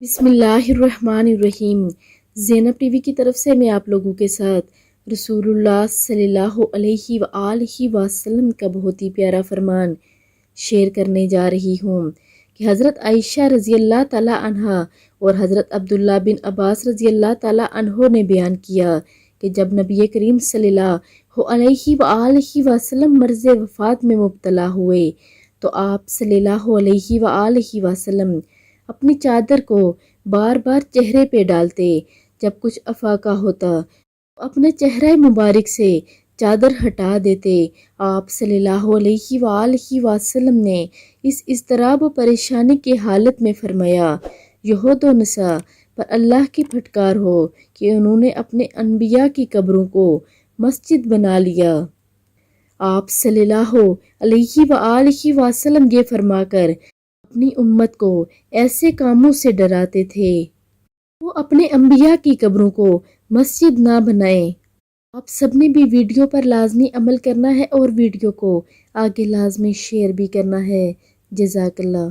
بسم اللہ الرحمن الرحیم۔ زینب ٹی وی کی طرف سے میں آپ لوگوں کے ساتھ رسول اللہ صلی اللہ علیہ وآلہ وسلم کا بہت ہی پیارا فرمان شیئر کرنے جا رہی ہوں کہ حضرت عائشہ رضی اللہ تعالیٰ عنہا اور حضرت عبداللہ بن عباس رضی اللہ تعالیٰ عنہ نے بیان کیا کہ جب نبی کریم صلی اللہ علیہ وآلہ وسلم مرض وفات میں مبتلا ہوئے تو آپ صلی اللہ علیہ وآلہ وسلم اپنی چادر کو بار بار چہرے پہ ڈالتے۔ جب کچھ افاقہ ہوتا تو اپنے چہرہ مبارک سے چادر ہٹا دیتے۔ آپ صلی اللہ علیہ وآلہ وسلم نے اس اضطراب و پریشانی کی حالت میں فرمایا، یہود و نصارہ پر اللہ کی پھٹکار ہو کہ انہوں نے اپنے انبیاء کی قبروں کو مسجد بنا لیا۔ آپ صلی اللہ علیہ وآلہ وسلم یہ فرما کر اپنی امت کو ایسے کاموں سے ڈراتے تھے وہ اپنے انبیاء کی قبروں کو مسجد نہ بنائیں۔ آپ سب نے بھی ویڈیو پر لازمی عمل کرنا ہے اور ویڈیو کو آگے لازمی شیئر بھی کرنا ہے۔ جزاک اللہ۔